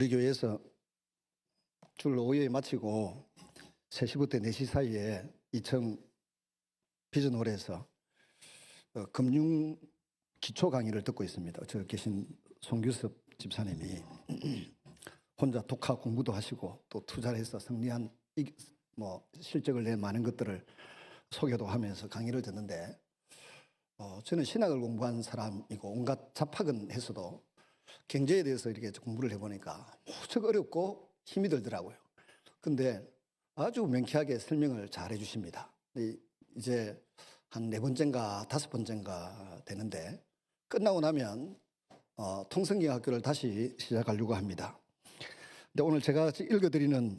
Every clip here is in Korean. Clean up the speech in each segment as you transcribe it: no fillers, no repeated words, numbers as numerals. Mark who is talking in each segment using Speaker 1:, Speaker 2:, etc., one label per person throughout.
Speaker 1: 우리 교회에서 주일 오후에 마치고 3시부터 4시 사이에 2층 비전홀에서 금융 기초 강의를 듣고 있습니다. 저 계신 송규섭 집사님이 혼자 독학 공부도 하시고 또 투자를 해서 승리한 실적을 낸 많은 것들을 소개도 하면서 강의를 듣는데 저는 신학을 공부한 사람이고 온갖 잡학은 했어도 경제에 대해서 이렇게 공부를 해보니까 무척 어렵고 힘이 들더라고요. 근데 아주 명쾌하게 설명을 잘 해주십니다. 이제 한 4번째인가 5번째인가 되는데 끝나고 나면 통성경 학교를 다시 시작하려고 합니다. 근데 오늘 제가 읽어드리는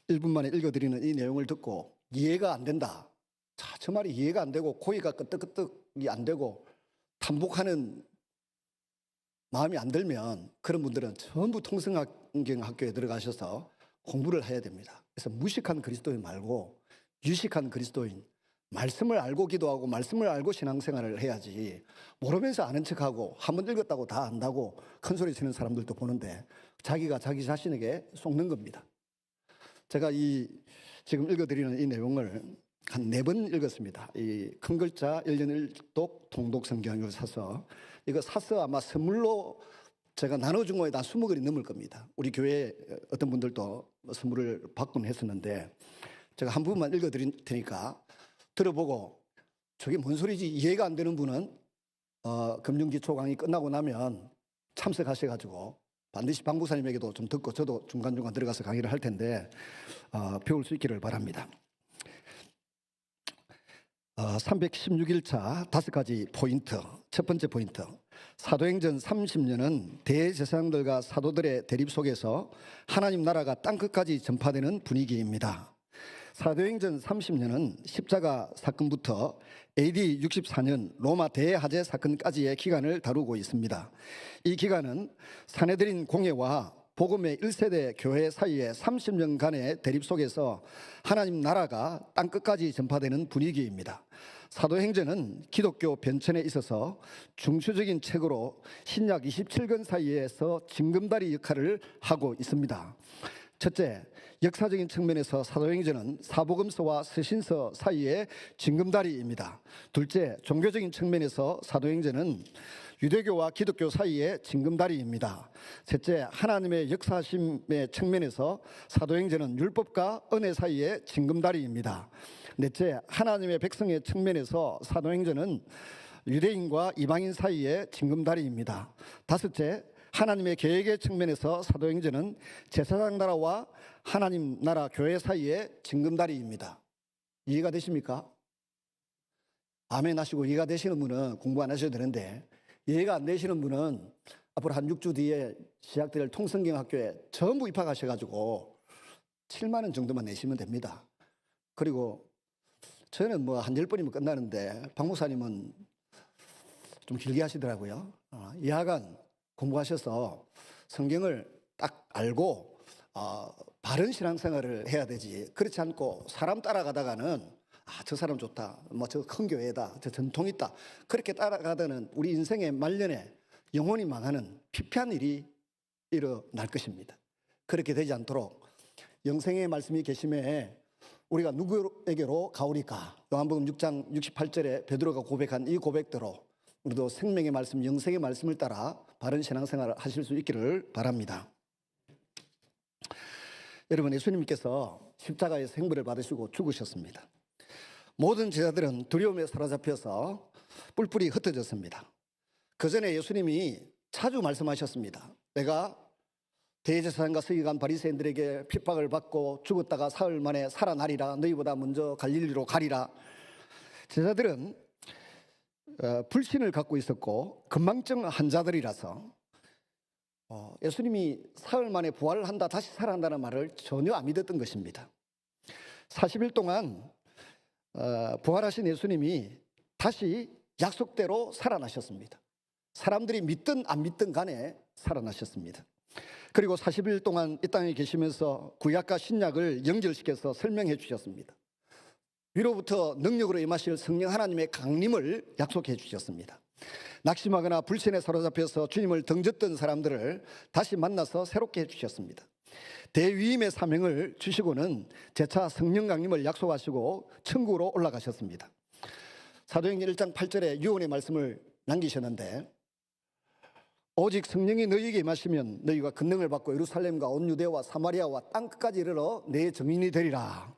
Speaker 1: 1분 만에 읽어드리는 이 내용을 듣고 이해가 안 된다. 자, 저 말이 이해가 안 되고 고의가 끄떡끄떡이 안 되고 반복하는 마음이 안 들면 그런 분들은 전부 통성경 학교에 들어가셔서 공부를 해야 됩니다. 그래서 무식한 그리스도인 말고 유식한 그리스도인, 말씀을 알고 기도하고 말씀을 알고 신앙생활을 해야지 모르면서 아는 척하고 한번 읽었다고 다 안다고 큰소리 치는 사람들도 보는데 자기가 자기 자신에게 속는 겁니다. 제가 지금 읽어드리는 이 내용을 한 4번 읽었습니다. 이 큰 글자 1년 1독 통독 성경을 사서 이거 사서 아마 선물로 제가 나눠준 거에 다 20권이 넘을 겁니다. 우리 교회 어떤 분들도 선물을 받곤 했었는데 제가 한 부분만 읽어드릴 테니까 들어보고 저게 뭔 소리지 이해가 안 되는 분은 금융기초 강의 끝나고 나면 참석하셔가지고 반드시 박 목사님에게도 좀 듣고 저도 중간중간 들어가서 강의를 할 텐데 배울 수 있기를 바랍니다. 316일차 5가지 포인트. 첫 번째 포인트, 사도행전 30년은 대제사장들과 사도들의 대립 속에서 하나님 나라가 땅끝까지 전파되는 분위기입니다. 사도행전 30년은 십자가 사건부터 AD 64년 로마 대하제 사건까지의 기간을 다루고 있습니다. 이 기간은 사내들인 공예와 복음의 1세대 교회 사이에 30년간의 대립 속에서 하나님 나라가 땅끝까지 전파되는 분위기입니다. 사도행전은 기독교 변천에 있어서 중추적인 책으로 신약 27권 사이에서 징검다리 역할을 하고 있습니다. 첫째, 역사적인 측면에서 사도행전은 사복음서와 서신서 사이의 징검다리입니다. 둘째, 종교적인 측면에서 사도행전은 유대교와 기독교 사이의 징검다리입니다. 셋째, 하나님의 역사심의 측면에서 사도행전은 율법과 은혜 사이의 징검다리입니다. 넷째, 하나님의 백성의 측면에서 사도행전은 유대인과 이방인 사이의 징검다리입니다. 다섯째, 하나님의 계획의 측면에서 사도행전은 제사장 나라와 하나님 나라 교회 사이의 징검다리입니다. 이해가 되십니까? 아멘 하시고 이해가 되시는 분은 공부 안 하셔도 되는데 이해가 안 되시는 분은 앞으로 한 6주 뒤에 시작될 통성경 학교에 전부 입학하셔가지고 7만 원 정도만 내시면 됩니다. 그리고 저는 한 10번이면 끝나는데 박 목사님은 좀 길게 하시더라고요. 2학간 공부하셔서 성경을 딱 알고 바른 신앙생활을 해야 되지. 그렇지 않고 사람 따라가다가는 저 사람 좋다, 저 큰 교회다, 저 전통 있다, 그렇게 따라가다는 우리 인생의 말년에 영혼이 망하는 피폐한 일이 일어날 것입니다. 그렇게 되지 않도록 영생의 말씀이 계심에 우리가 누구에게로 가오리까? 요한복음 6장 68절에 베드로가 고백한 이 고백대로 우리도 생명의 말씀, 영생의 말씀을 따라 바른 신앙생활을 하실 수 있기를 바랍니다. 여러분, 예수님께서 십자가에서 형벌을 받으시고 죽으셨습니다. 모든 제자들은 두려움에 사로잡혀서 뿔뿔이 흩어졌습니다. 그 전에 예수님이 자주 말씀하셨습니다. 내가 대제사장과 서기관 바리새인들에게 핍박을 받고 죽었다가 사흘 만에 살아나리라. 너희보다 먼저 갈릴리로 가리라. 제자들은 불신을 갖고 있었고 건망증 환자들이라서 예수님이 사흘 만에 부활을 한다, 다시 살아난다는 말을 전혀 안 믿었던 것입니다. 40일 동안 부활하신 예수님이 다시 약속대로 살아나셨습니다. 사람들이 믿든 안 믿든 간에 살아나셨습니다. 그리고 40일 동안 이 땅에 계시면서 구약과 신약을 연결시켜서 설명해 주셨습니다. 위로부터 능력으로 임하실 성령 하나님의 강림을 약속해 주셨습니다. 낙심하거나 불신에 사로잡혀서 주님을 등졌던 사람들을 다시 만나서 새롭게 해주셨습니다. 대위임의 사명을 주시고는 재차 성령 강림을 약속하시고 천국으로 올라가셨습니다. 사도행전 1장 8절에 유언의 말씀을 남기셨는데, 오직 성령이 너희에게 임하시면 너희가 권능을 받고 예루살렘과 온 유대와 사마리아와 땅끝까지 이르러 내 증인이 되리라.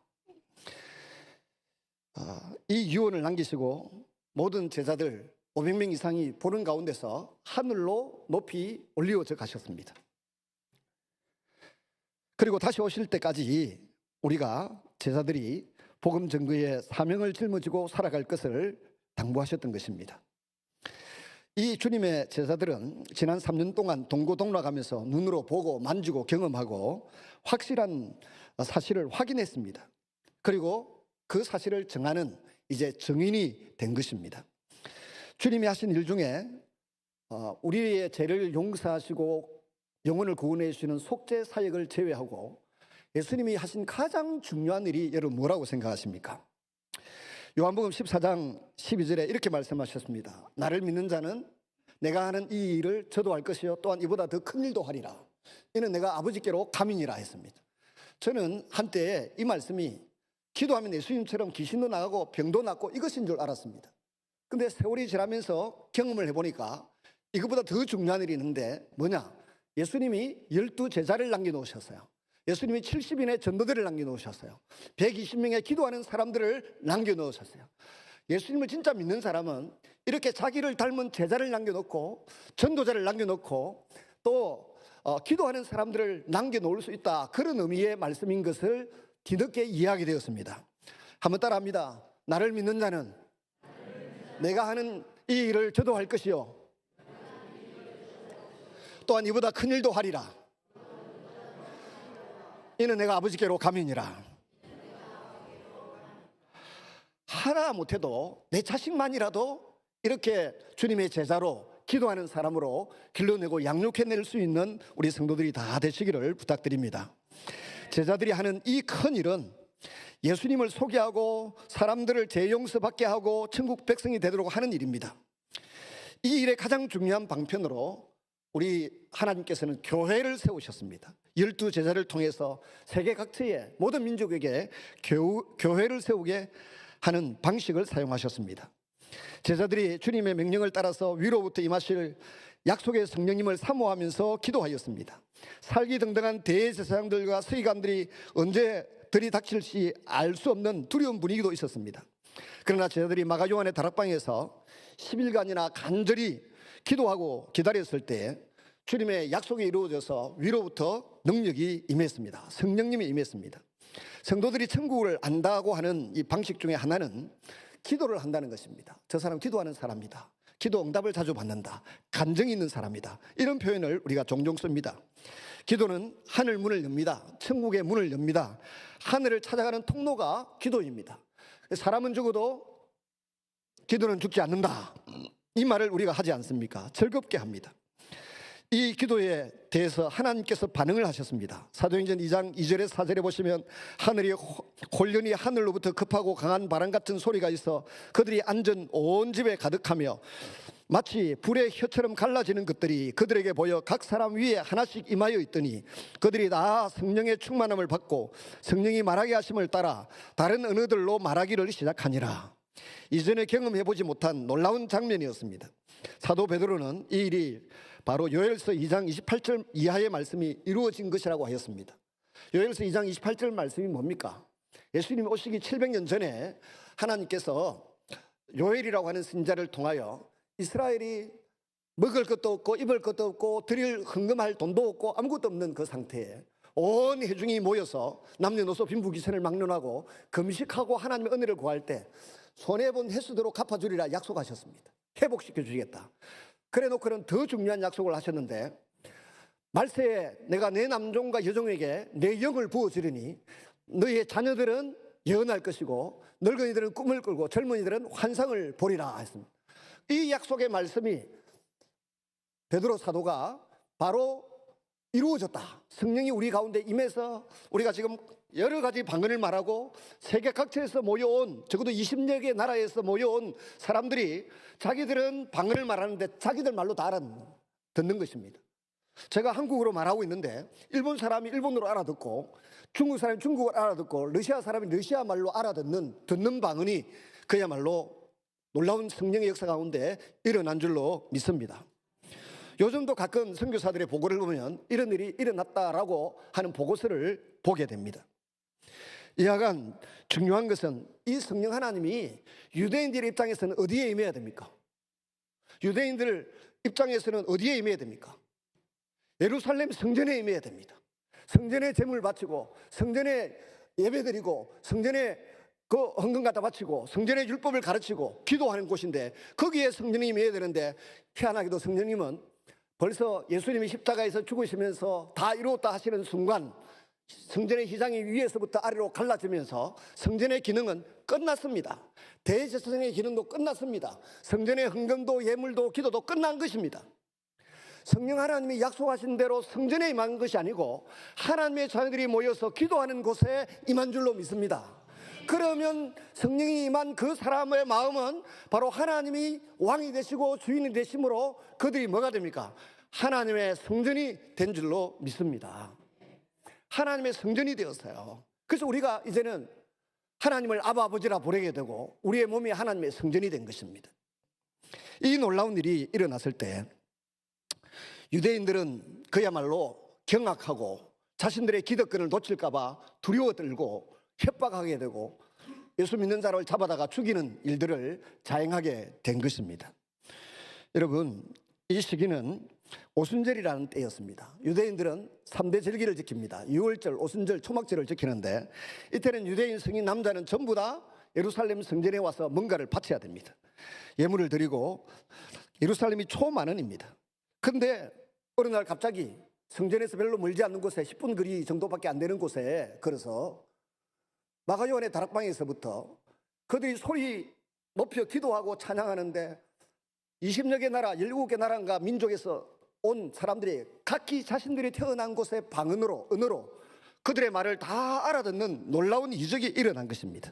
Speaker 1: 이 유언을 남기시고 모든 제자들 500명 이상이 보는 가운데서 하늘로 높이 올리워져 가셨습니다. 그리고 다시 오실 때까지 우리가 제자들이 복음 전거의 사명을 짊어지고 살아갈 것을 당부하셨던 것입니다. 이 주님의 제자들은 지난 3년 동안 동고동락하면서 눈으로 보고 만지고 경험하고 확실한 사실을 확인했습니다. 그리고 그 사실을 정하는 이제 증인이 된 것입니다. 주님이 하신 일 중에 우리의 죄를 용서하시고 영혼을 구원해 주시는 속죄 사역을 제외하고 예수님이 하신 가장 중요한 일이 여러분 뭐라고 생각하십니까? 요한복음 14장 12절에 이렇게 말씀하셨습니다. 나를 믿는 자는 내가 하는 이 일을 저도 할 것이요 또한 이보다 더 큰 일도 하리라. 이는 내가 아버지께로 가민이라 했습니다. 저는 한때 이 말씀이 기도하면 예수님처럼 귀신도 나가고 병도 낫고 이것인 줄 알았습니다. 근데 세월이 지나면서 경험을 해보니까 이것보다 더 중요한 일이 있는데 뭐냐? 예수님이 12제자를 남겨놓으셨어요. 예수님이 70인의 전도들을 남겨놓으셨어요. 120명의 기도하는 사람들을 남겨놓으셨어요. 예수님을 진짜 믿는 사람은 이렇게 자기를 닮은 제자를 남겨놓고 전도자를 남겨놓고 또 기도하는 사람들을 남겨놓을 수 있다. 그런 의미의 말씀인 것을 뒤늦게 이해하게 되었습니다. 한번 따라합니다. 나를 믿는 자는 내가 하는 이 일을 저도 할 것이요 또한 이보다 큰 일도 하리라. 이는 내가 아버지께로 가민이라. 하나 못해도 내 자식만이라도 이렇게 주님의 제자로 기도하는 사람으로 길러내고 양육해낼 수 있는 우리 성도들이 다 되시기를 부탁드립니다. 제자들이 하는 이 큰 일은 예수님을 소개하고 사람들을 재용서받게 하고 천국 백성이 되도록 하는 일입니다. 이 일의 가장 중요한 방편으로 우리 하나님께서는 교회를 세우셨습니다. 12제자를 통해서 세계 각지의 모든 민족에게 교회를 세우게 하는 방식을 사용하셨습니다. 제자들이 주님의 명령을 따라서 위로부터 임하실 약속의 성령님을 사모하면서 기도하였습니다. 살기등등한 대제사장들과 서기관들이 언제 들이닥칠지 알 수 없는 두려운 분위기도 있었습니다. 그러나 제자들이 마가 요한의 다락방에서 10일간이나 간절히 기도하고 기다렸을 때 주님의 약속이 이루어져서 위로부터 능력이 임했습니다. 성령님이 임했습니다. 성도들이 천국을 안다고 하는 이 방식 중에 하나는 기도를 한다는 것입니다. 저 사람 기도하는 사람이다. 기도 응답을 자주 받는다. 간증이 있는 사람이다. 이런 표현을 우리가 종종 씁니다. 기도는 하늘 문을 엽니다. 천국의 문을 엽니다. 하늘을 찾아가는 통로가 기도입니다. 사람은 죽어도 기도는 죽지 않는다. 이 말을 우리가 하지 않습니까? 즐겁게 합니다. 이 기도에 대해서 하나님께서 반응을 하셨습니다. 사도행전 2장 2절에서 4절에 보시면 하늘이 홀연히 하늘로부터 급하고 강한 바람 같은 소리가 있어 그들이 앉은 온 집에 가득하며 마치 불의 혀처럼 갈라지는 것들이 그들에게 보여 각 사람 위에 하나씩 임하여 있더니 그들이 다 성령의 충만함을 받고 성령이 말하게 하심을 따라 다른 언어들로 말하기를 시작하니라. 이전에 경험해보지 못한 놀라운 장면이었습니다. 사도 베드로는 이 일이 바로 요엘서 2장 28절 이하의 말씀이 이루어진 것이라고 하였습니다. 요엘서 2장 28절 말씀이 뭡니까? 예수님이 오시기 700년 전에 하나님께서 요엘이라고 하는 선지자를 통하여 이스라엘이 먹을 것도 없고 입을 것도 없고 드릴 헌금할 돈도 없고 아무것도 없는 그 상태에 온 회중이 모여서 남녀노소 빈부귀천을 막론하고 금식하고 하나님의 은혜를 구할 때 손해본 횟수대로 갚아주리라 약속하셨습니다. 회복시켜 주겠다. 그래 놓고는 더 중요한 약속을 하셨는데 말세에 내가 내 남종과 여종에게 내 영을 부어주리니 너희의 자녀들은 예언할 것이고 늙은이들은 꿈을 꿀고 젊은이들은 환상을 보리라 했습니다. 이 약속의 말씀이 베드로 사도가 바로 이루어졌다. 성령이 우리 가운데 임해서 우리가 지금 여러 가지 방언을 말하고 세계 각처에서 모여온, 적어도 20여 개 나라에서 모여온 사람들이 자기들은 방언을 말하는데 자기들 말로 다 알아듣는 것입니다. 제가 한국어로 말하고 있는데 일본 사람이 일본어로 알아듣고 중국 사람이 중국어로 알아듣고 러시아 사람이 러시아 말로 듣는 방언이 그야말로 놀라운 성령의 역사 가운데 일어난 줄로 믿습니다. 요즘도 가끔 선교사들의 보고를 보면 이런 일이 일어났다라고 하는 보고서를 보게 됩니다. 이하간 중요한 것은 이 성령 하나님이 유대인들의 입장에서는 어디에 임해야 됩니까? 유대인들 입장에서는 어디에 임해야 됩니까? 예루살렘 성전에 임해야 됩니다. 성전에 제물 바치고 성전에 예배드리고 성전에 그 헌금 갖다 바치고 성전의 율법을 가르치고 기도하는 곳인데 거기에 성령이 임해야 되는데 희한하게도 성령님은 벌써 예수님이 십자가에서 죽으시면서 다 이루었다 하시는 순간 성전의 휘장이 위에서부터 아래로 갈라지면서 성전의 기능은 끝났습니다. 대제사장의 기능도 끝났습니다. 성전의 헌금도 예물도 기도도 끝난 것입니다. 성령 하나님이 약속하신 대로 성전에 임한 것이 아니고 하나님의 자녀들이 모여서 기도하는 곳에 임한 줄로 믿습니다. 그러면 성령이 임한 그 사람의 마음은 바로 하나님이 왕이 되시고 주인이 되심으로 그들이 뭐가 됩니까? 하나님의 성전이 된 줄로 믿습니다. 하나님의 성전이 되었어요. 그래서 우리가 이제는 하나님을 아바 아버지라 부르게 되고 우리의 몸이 하나님의 성전이 된 것입니다. 이 놀라운 일이 일어났을 때 유대인들은 그야말로 경악하고 자신들의 기득권을 놓칠까 봐 두려워 떨고 협박하게 되고 예수 믿는 자를 잡아다가 죽이는 일들을 자행하게 된 것입니다. 여러분, 이 시기는 오순절이라는 때였습니다. 유대인들은 3대 절기를 지킵니다. 유월절, 오순절, 초막절을 지키는데 이때는 유대인 성인 남자는 전부 다 예루살렘 성전에 와서 뭔가를 바쳐야 됩니다. 예물을 드리고 예루살렘이 초만원입니다. 근데 어느 날 갑자기 성전에서 별로 멀지 않는 곳에 10분 거리 정도밖에 안 되는 곳에 걸어서 마가요한의 다락방에서부터 그들이 소리 높여 기도하고 찬양하는데 20여 개 나라, 17개 나라인가 민족에서 온 사람들이 각기 자신들이 태어난 곳의 방언으로, 언어로 그들의 말을 다 알아듣는 놀라운 이적이 일어난 것입니다.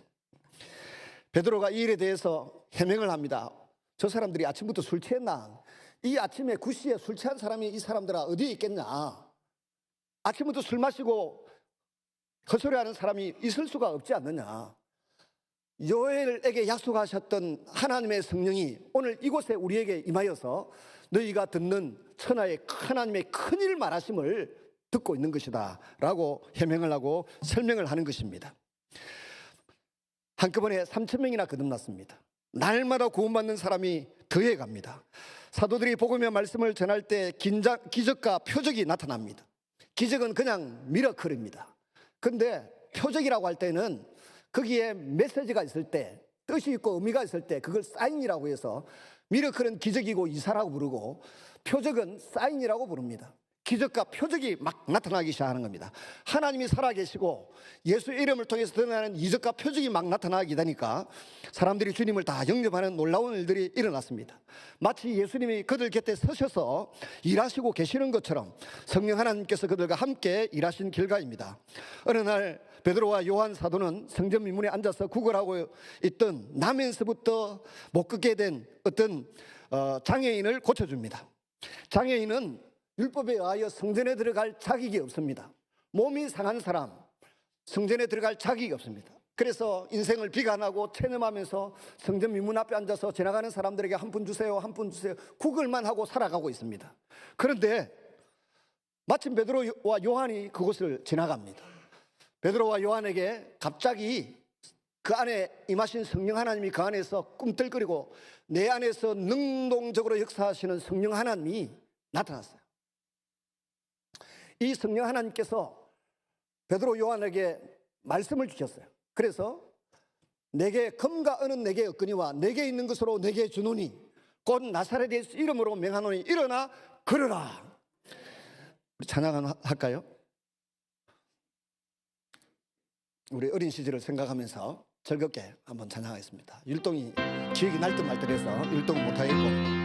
Speaker 1: 베드로가 이 일에 대해서 해명을 합니다. 저 사람들이 아침부터 술 취했나? 이 아침에 9시에 술 취한 사람이 이 사람들아 어디에 있겠냐? 아침부터 술 마시고 헛소리하는 사람이 있을 수가 없지 않느냐? 요엘에게 약속하셨던 하나님의 성령이 오늘 이곳에 우리에게 임하여서 너희가 듣는 천하의 하나님의 큰일 말하심을 듣고 있는 것이다 라고 해명을 하고 설명을 하는 것입니다. 한꺼번에 3,000명이나 거듭났습니다. 날마다 구원받는 사람이 더해갑니다. 사도들이 복음의 말씀을 전할 때 기적과 표적이 나타납니다. 기적은 그냥 미러클입니다. 근데 표적이라고 할 때는 거기에 메시지가 있을 때, 뜻이 있고 의미가 있을 때 그걸 사인이라고 해서 미러클은 기적이고 이사라고 부르고 표적은 사인이라고 부릅니다. 기적과 표적이 막 나타나기 시작하는 겁니다. 하나님이 살아계시고 예수 이름을 통해서 드러나는 이적과 표적이 막 나타나게 되니까 사람들이 주님을 다 영접하는 놀라운 일들이 일어났습니다. 마치 예수님이 그들 곁에 서셔서 일하시고 계시는 것처럼 성령 하나님께서 그들과 함께 일하신 결과입니다. 어느 날 베드로와 요한 사도는 성전 미문에 앉아서 구걸하고 있던 나면서부터 못 걷게 된 어떤 장애인을 고쳐줍니다. 장애인은 율법에 의하여 성전에 들어갈 자격이 없습니다. 몸이 상한 사람, 성전에 들어갈 자격이 없습니다. 그래서 인생을 비관하고 체념하면서 성전 미문 앞에 앉아서 지나가는 사람들에게 한 푼 주세요, 한 푼 주세요 구걸만 하고 살아가고 있습니다. 그런데 마침 베드로와 요한이 그곳을 지나갑니다. 베드로와 요한에게 갑자기 그 안에 임하신 성령 하나님이 그 안에서 꿈틀거리고 내 안에서 능동적으로 역사하시는 성령 하나님이 나타났어요. 이 성령 하나님께서 베드로 요한에게 말씀을 주셨어요. 그래서 내게 검과 은은 내게 없거니와 내게 있는 것으로 내게 주노니 곧 나사렛 예수 이름으로 명하노니 일어나 걸으라. 우리 찬양 할까요? 우리 어린 시절을 생각하면서 즐겁게 한번 찬양하겠습니다. 율동이 기억이 날 듯 말 듯해서 율동을 못하겠고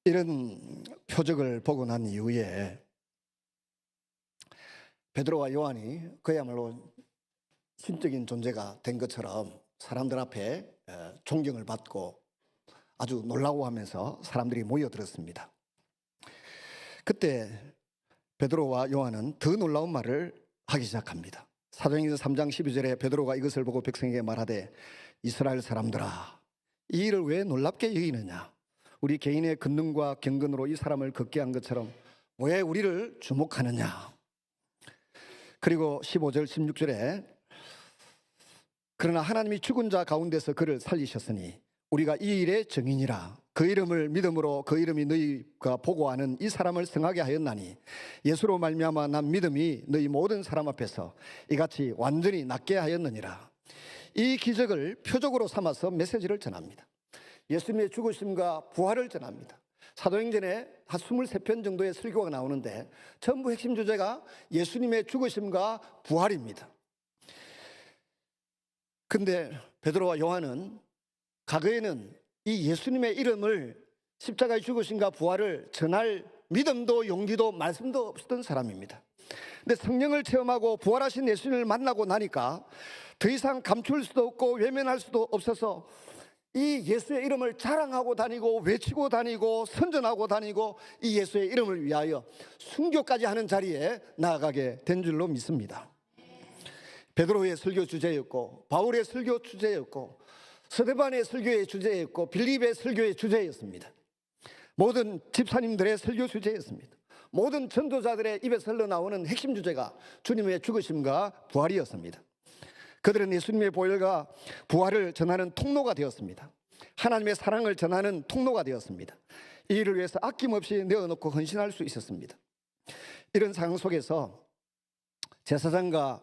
Speaker 1: 이런 표적을 보고 난 이후에 베드로와 요한이 그야말로 신적인 존재가 된 것처럼 사람들 앞에 존경을 받고 아주 놀라워하면서 사람들이 모여들었습니다. 그때 베드로와 요한은 더 놀라운 말을 하기 시작합니다. 사도행전 3장 12절에 베드로가 이것을 보고 백성에게 말하되 이스라엘 사람들아, 이 일을 왜 놀랍게 여기느냐? 우리 개인의 권능과 경건으로 이 사람을 걷게 한 것처럼 왜 우리를 주목하느냐? 그리고 15절 16절에 그러나 하나님이 죽은 자 가운데서 그를 살리셨으니 우리가 이 일의 증인이라. 그 이름을 믿음으로 그 이름이 너희가 보고하는 이 사람을 성하게 하였나니 예수로 말미암아 난 믿음이 너희 모든 사람 앞에서 이같이 완전히 낫게 하였느니라. 이 기적을 표적으로 삼아서 메시지를 전합니다. 예수님의 죽으심과 부활을 전합니다. 사도행전에 한 23편 정도의 설교가 나오는데 전부 핵심 주제가 예수님의 죽으심과 부활입니다. 근데 베드로와 요한은 과거에는 이 예수님의 이름을 십자가의 죽으심과 부활을 전할 믿음도 용기도 말씀도 없었던 사람입니다. 근데 성령을 체험하고 부활하신 예수님을 만나고 나니까 더 이상 감출 수도 없고 외면할 수도 없어서 이 예수의 이름을 자랑하고 다니고 외치고 다니고 선전하고 다니고 이 예수의 이름을 위하여 순교까지 하는 자리에 나아가게 된 줄로 믿습니다. 베드로의 설교 주제였고 바울의 설교 주제였고 스데반의 설교의 주제였고 빌립의 설교의 주제였습니다. 모든 집사님들의 설교 주제였습니다. 모든 전도자들의 입에서 흘러나오는 핵심 주제가 주님의 죽으심과 부활이었습니다. 그들은 예수님의 보혈과 부활을 전하는 통로가 되었습니다. 하나님의 사랑을 전하는 통로가 되었습니다. 이 일을 위해서 아낌없이 내어놓고 헌신할 수 있었습니다. 이런 상황 속에서 제사장과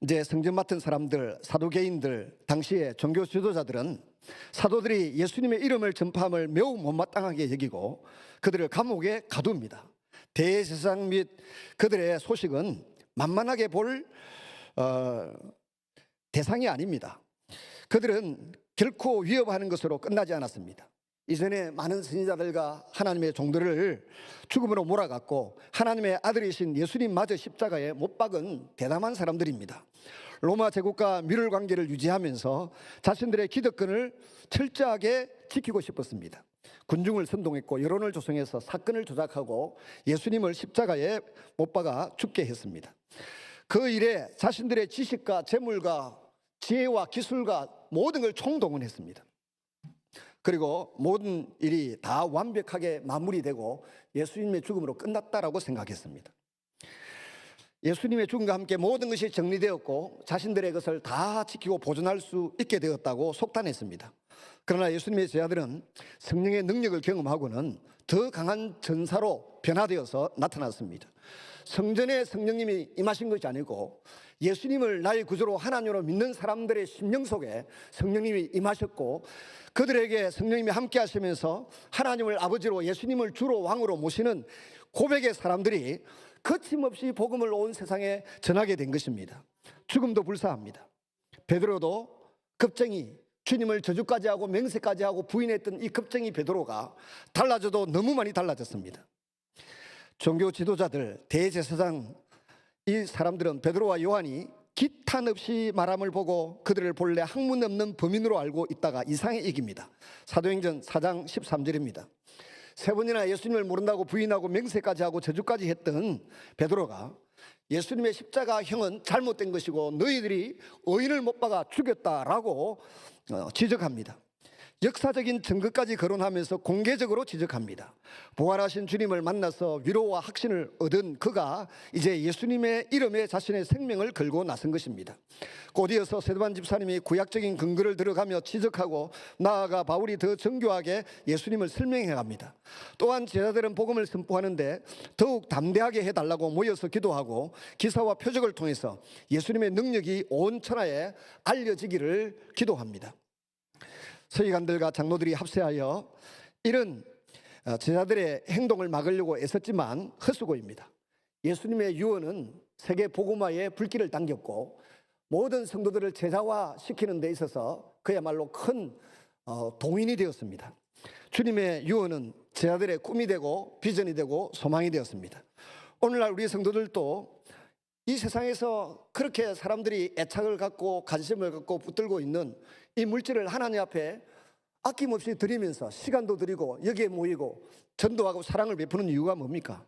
Speaker 1: 이제 성전 맡은 사람들, 사두개인들, 당시의 종교 지도자들은 사도들이 예수님의 이름을 전파함을 매우 못마땅하게 여기고 그들을 감옥에 가둡니다. 대제사장 및 그들의 소식은 만만하게 볼 대상이 아닙니다. 그들은 결코 위협하는 것으로 끝나지 않았습니다. 이전에 많은 선지자들과 하나님의 종들을 죽음으로 몰아갔고 하나님의 아들이신 예수님마저 십자가에 못 박은 대담한 사람들입니다. 로마 제국과 밀월 관계를 유지하면서 자신들의 기득권을 철저하게 지키고 싶었습니다. 군중을 선동했고 여론을 조성해서 사건을 조작하고 예수님을 십자가에 못 박아 죽게 했습니다. 그 일에 자신들의 지식과 재물과 지혜와 기술과 모든 걸 총동원했습니다. 그리고 모든 일이 다 완벽하게 마무리되고 예수님의 죽음으로 끝났다라고 생각했습니다. 예수님의 죽음과 함께 모든 것이 정리되었고 자신들의 것을 다 지키고 보존할 수 있게 되었다고 속단했습니다. 그러나 예수님의 제자들은 성령의 능력을 경험하고는 더 강한 전사로 변화되어서 나타났습니다. 성전에 성령님이 임하신 것이 아니고 예수님을 나의 구주로 하나님으로 믿는 사람들의 심령 속에 성령님이 임하셨고 그들에게 성령님이 함께 하시면서 하나님을 아버지로 예수님을 주로 왕으로 모시는 고백의 사람들이 거침없이 복음을 온 세상에 전하게 된 것입니다. 죽음도 불사합니다. 베드로도 겁쟁이, 주님을 저주까지 하고 맹세까지 하고 부인했던 이 겁쟁이 베드로가 달라져도 너무 많이 달라졌습니다. 종교 지도자들, 대제사장, 이 사람들은 베드로와 요한이 기탄 없이 말함을 보고 그들을 본래 학문 없는 범인으로 알고 있다가 이상에 이깁니다. 사도행전 4장 13절입니다. 세 번이나 예수님을 모른다고 부인하고 맹세까지 하고 저주까지 했던 베드로가 예수님의 십자가형은 잘못된 것이고 너희들이 의인을 못 박아 죽였다라고 지적합니다. 역사적인 증거까지 거론하면서 공개적으로 지적합니다. 부활하신 주님을 만나서 위로와 확신을 얻은 그가 이제 예수님의 이름에 자신의 생명을 걸고 나선 것입니다. 곧 이어서 스데반 집사님이 구약적인 근거를 들어가며 지적하고 나아가 바울이 더 정교하게 예수님을 설명해 갑니다. 또한 제자들은 복음을 선포하는데 더욱 담대하게 해달라고 모여서 기도하고 기사와 표적을 통해서 예수님의 능력이 온 천하에 알려지기를 기도합니다. 서기관들과 장로들이 합세하여 이런 제자들의 행동을 막으려고 애썼지만 헛수고입니다. 예수님의 유언은 세계 복음화에 불길을 당겼고 모든 성도들을 제자화시키는 데 있어서 그야말로 큰 동인이 되었습니다. 주님의 유언은 제자들의 꿈이 되고 비전이 되고 소망이 되었습니다. 오늘날 우리 성도들도 이 세상에서 그렇게 사람들이 애착을 갖고 관심을 갖고 붙들고 있는 이 물질을 하나님 앞에 아낌없이 드리면서 시간도 드리고 여기에 모이고 전도하고 사랑을 베푸는 이유가 뭡니까?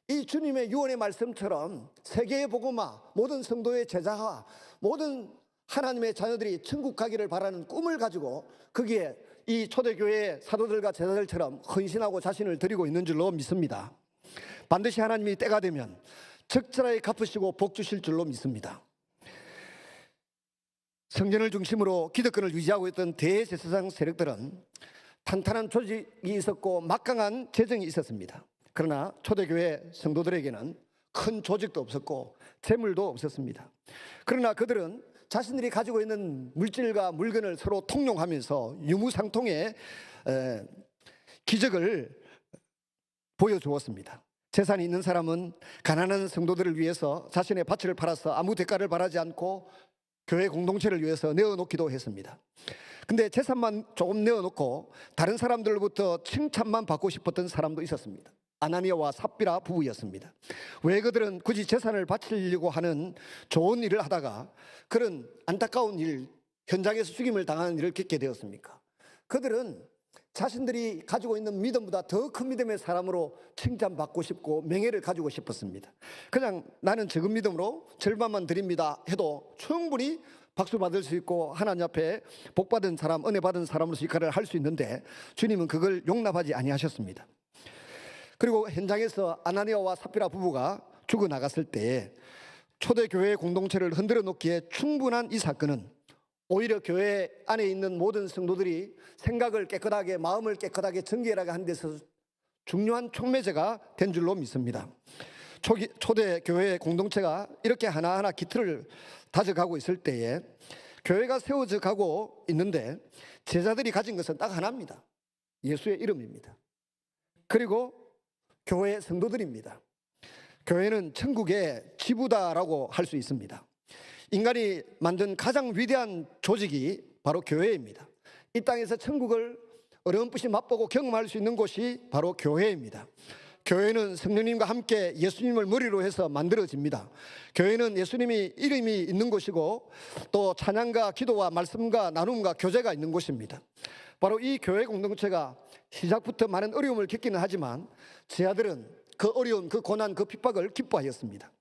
Speaker 1: 이 주님의 유언의 말씀처럼 세계의 복음화, 모든 성도의 제자화, 모든 하나님의 자녀들이 천국 가기를 바라는 꿈을 가지고 거기에 이 초대교회 사도들과 제자들처럼 헌신하고 자신을 드리고 있는 줄로 믿습니다. 반드시 하나님이 때가 되면 적절하게 갚으시고 복 주실 줄로 믿습니다. 성전을 중심으로 기득권을 유지하고 있던 대제사장 세력들은 탄탄한 조직이 있었고 막강한 재정이 있었습니다. 그러나 초대교회 성도들에게는 큰 조직도 없었고 재물도 없었습니다. 그러나 그들은 자신들이 가지고 있는 물질과 물건을 서로 통용하면서 유무상통의 기적을 보여주었습니다. 재산이 있는 사람은 가난한 성도들을 위해서 자신의 밭을 팔아서 아무 대가를 바라지 않고 교회 공동체를 위해서 내어놓기도 했습니다. 근데 재산만 조금 내어놓고 다른 사람들로부터 칭찬만 받고 싶었던 사람도 있었습니다. 아나니아와 삽비라 부부였습니다. 왜 그들은 굳이 재산을 바치려고 하는 좋은 일을 하다가 그런 안타까운 일, 현장에서 죽임을 당하는 일을 겪게 되었습니까? 그들은 자신들이 가지고 있는 믿음보다 더 큰 믿음의 사람으로 칭찬받고 싶고 명예를 가지고 싶었습니다. 그냥 나는 적은 믿음으로 절반만 드립니다 해도 충분히 박수 받을 수 있고 하나님 앞에 복받은 사람, 은혜 받은 사람으로서 역할을 할 수 있는데 주님은 그걸 용납하지 아니하셨습니다. 그리고 현장에서 아나니아와 삽비라 부부가 죽어나갔을 때 초대교회 공동체를 흔들어 놓기에 충분한 이 사건은 오히려 교회 안에 있는 모든 성도들이 생각을 깨끗하게, 마음을 깨끗하게 정결하게 하는 데서 중요한 촉매제가 된 줄로 믿습니다. 초대교회 공동체가 이렇게 하나하나 기틀을 다져가고 있을 때에 교회가 세워져 가고 있는데 제자들이 가진 것은 딱 하나입니다. 예수의 이름입니다. 그리고 교회 성도들입니다. 교회는 천국의 지부다라고 할 수 있습니다. 인간이 만든 가장 위대한 조직이 바로 교회입니다. 이 땅에서 천국을 어렴풋이 맛보고 경험할 수 있는 곳이 바로 교회입니다. 교회는 성령님과 함께 예수님을 머리로 해서 만들어집니다. 교회는 예수님이 이름이 있는 곳이고 또 찬양과 기도와 말씀과 나눔과 교제가 있는 곳입니다. 바로 이 교회 공동체가 시작부터 많은 어려움을 겪기는 하지만 제자들은 그 어려움, 그 고난, 그 핍박을 기뻐하였습니다.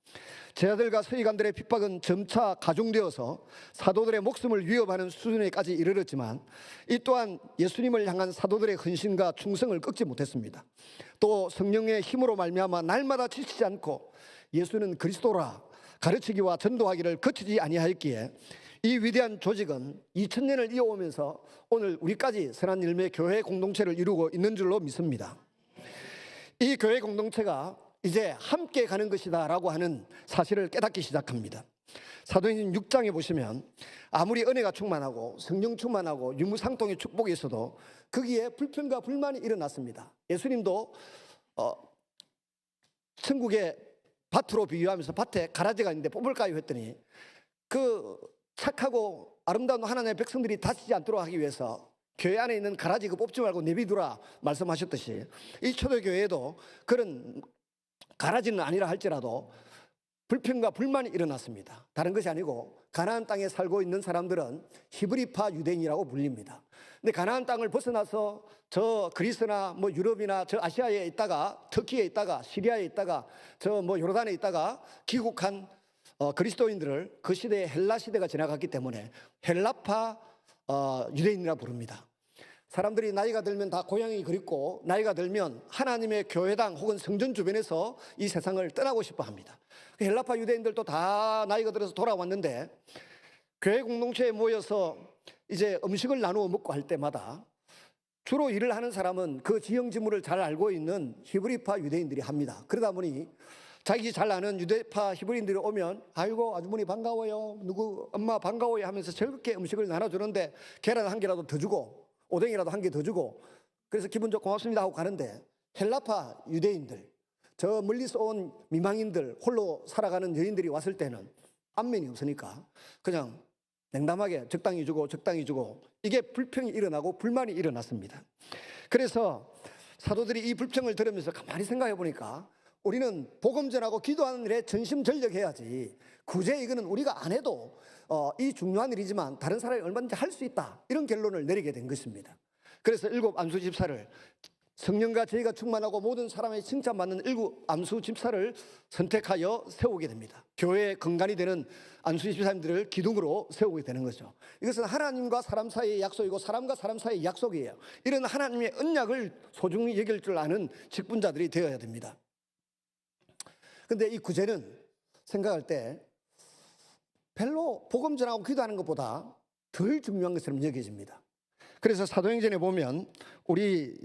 Speaker 1: 제자들과 서기관들의 핍박은 점차 가중되어서 사도들의 목숨을 위협하는 수준에까지 이르렀지만 이 또한 예수님을 향한 사도들의 헌신과 충성을 꺾지 못했습니다. 또 성령의 힘으로 말미암아 날마다 지치지 않고 예수는 그리스도라 가르치기와 전도하기를 거치지 아니하였기에 이 위대한 조직은 2000년을 이어오면서 오늘 우리까지 선한 열매 교회 공동체를 이루고 있는 줄로 믿습니다. 이 교회 공동체가 이제 함께 가는 것이다 라고 하는 사실을 깨닫기 시작합니다. 사도행전 6장에 보시면 아무리 은혜가 충만하고 성령 충만하고 유무상통의 축복이 있어도 거기에 불평과 불만이 일어났습니다. 예수님도 천국의 밭으로 비유하면서 밭에 가라지가 있는데 뽑을까요 했더니 그 착하고 아름다운 하나님의 백성들이 다치지 않도록 하기 위해서 교회 안에 있는 가라지 그 뽑지 말고 내비두라 말씀하셨듯이 이 초대교회에도 그런 가라지는 아니라 할지라도 불평과 불만이 일어났습니다. 다른 것이 아니고 가나안 땅에 살고 있는 사람들은 히브리파 유대인이라고 불립니다. 근데 가나안 땅을 벗어나서 저 그리스나 뭐 유럽이나 저 아시아에 있다가 터키에 있다가 시리아에 있다가 저 뭐 요르단에 있다가 귀국한 그리스도인들을 그 시대에 헬라 시대가 지나갔기 때문에 헬라파 유대인이라 부릅니다. 사람들이 나이가 들면 다 고향이 그립고 나이가 들면 하나님의 교회당 혹은 성전 주변에서 이 세상을 떠나고 싶어 합니다. 헬라파 유대인들도 다 나이가 들어서 돌아왔는데 교회 공동체에 모여서 이제 음식을 나누어 먹고 할 때마다 주로 일을 하는 사람은 그 지형 지물을 잘 알고 있는 히브리파 유대인들이 합니다. 그러다 보니 자기 잘 아는 유대파 히브리인들이 오면 아이고 아주머니 반가워요, 누구 엄마 반가워요 하면서 즐겁게 음식을 나눠주는데 계란 한 개라도 더 주고 오뎅이라도 한 개 더 주고 그래서 기분 좋고 고맙습니다 하고 가는데 헬라파 유대인들, 저 멀리서 온 미망인들, 홀로 살아가는 여인들이 왔을 때는 안면이 없으니까 그냥 냉담하게 적당히 주고 이게 불평이 일어나고 불만이 일어났습니다. 그래서 사도들이 이 불평을 들으면서 가만히 생각해 보니까 우리는 복음 전하고 기도하는 일에 전심전력해야지, 굳이 이거는 우리가 안 해도 이 중요한 일이지만 다른 사람이 얼마든지 할 수 있다, 이런 결론을 내리게 된 것입니다. 그래서 7 안수 집사를, 성령과 저희가 충만하고 모든 사람의 칭찬받는 7 안수 집사를 선택하여 세우게 됩니다. 교회의 근간이 되는 안수 집사님들을 기둥으로 세우게 되는 거죠. 이것은 하나님과 사람 사이의 약속이고 사람과 사람 사이의 약속이에요. 이런 하나님의 언약을 소중히 여길 줄 아는 직분자들이 되어야 됩니다. 그런데 이 구제는 생각할 때 별로 복음 전하고 기도하는 것보다 덜 중요한 것처럼 여겨집니다. 그래서 사도행전에 보면, 우리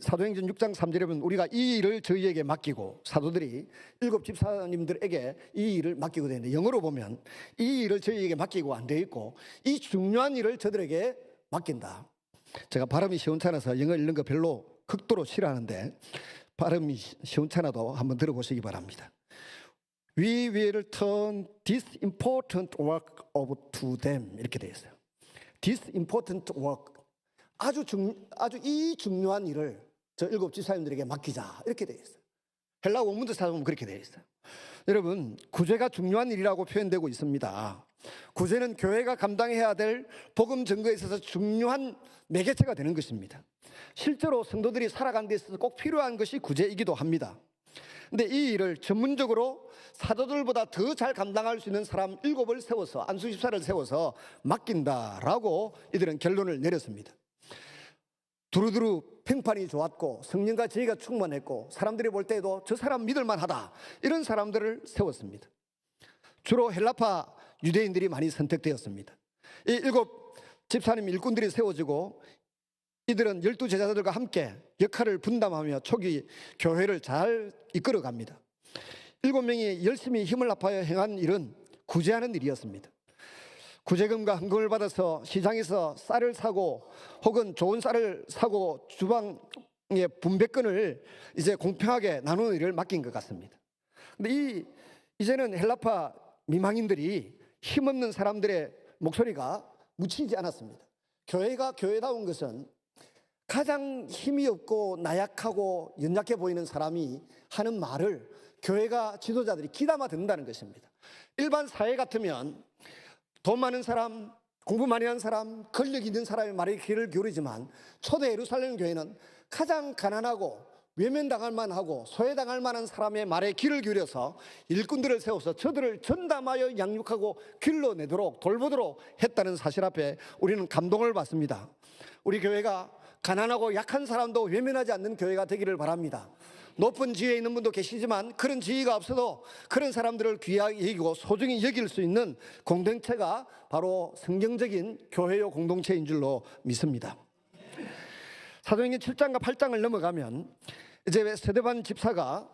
Speaker 1: 사도행전 6장 3절에 보면 우리가 이 일을 저희에게 맡기고, 사도들이 7 집사님들에게 이 일을 맡기고 되는데, 영어로 보면 이 일을 저희에게 맡기고 안 되어 있고, 이 중요한 일을 저들에게 맡긴다. 제가 발음이 시원찮아서 영어 읽는 거 별로 극도로 싫어하는데, 발음이 시원찮아도 한번 들어보시기 바랍니다. We will turn this important work over to them, 이렇게 되어 있어요. This important work, 아주 이 중요한 일을 저 7 집사님들에게 맡기자, 이렇게 되어 있어요. 헬라 원문도 찾아보면 그렇게 되어 있어요. 여러분, 구제가 중요한 일이라고 표현되고 있습니다. 구제는 교회가 감당해야 될 복음 증거에 있어서 중요한 매개체가 되는 것입니다. 실제로 성도들이 살아가는 데 있어서 꼭 필요한 것이 구제이기도 합니다. 근데 이 일을 전문적으로 사도들보다 더 잘 감당할 수 있는 사람 7을 세워서, 안수 집사를 세워서 맡긴다라고 이들은 결론을 내렸습니다. 두루두루 평판이 좋았고 성령과 지혜가 충만했고 사람들이 볼 때에도 저 사람 믿을만하다, 이런 사람들을 세웠습니다. 주로 헬라파 유대인들이 많이 선택되었습니다. 이 7 집사님 일꾼들이 세워지고, 이들은 12 제자들과 함께 역할을 분담하며 초기 교회를 잘 이끌어갑니다. 7명이 열심히 힘을 합하여 행한 일은 구제하는 일이었습니다. 구제금과 헌금을 받아서 시장에서 쌀을 사고, 혹은 좋은 쌀을 사고 주방의 분배권을 이제 공평하게 나누는 일을 맡긴 것 같습니다. 근데 이제는 헬라파 미망인들이 힘없는 사람들의 목소리가 묻히지 않았습니다. 교회가 교회다운 것은 가장 힘이 없고 나약하고 연약해 보이는 사람이 하는 말을 교회가 지도자들이 귀담아 듣는다는 것입니다. 일반 사회 같으면 돈 많은 사람, 공부 많이 한 사람, 권력 있는 사람의 말에 귀를 기울이지만, 초대 예루살렘 교회는 가장 가난하고 외면당할 만하고 소외당할 만한 사람의 말에 귀를 기울여서 일꾼들을 세워서 저들을 전담하여 양육하고 길러내도록 돌보도록 했다는 사실 앞에 우리는 감동을 받습니다. 우리 교회가 가난하고 약한 사람도 외면하지 않는 교회가 되기를 바랍니다. 높은 지위에 있는 분도 계시지만 그런 지위가 없어도 그런 사람들을 귀하게 여기고 소중히 여길 수 있는 공동체가 바로 성경적인 교회요 공동체인 줄로 믿습니다. 사도행전 7장과 8장을 넘어가면 이제 스데반 집사가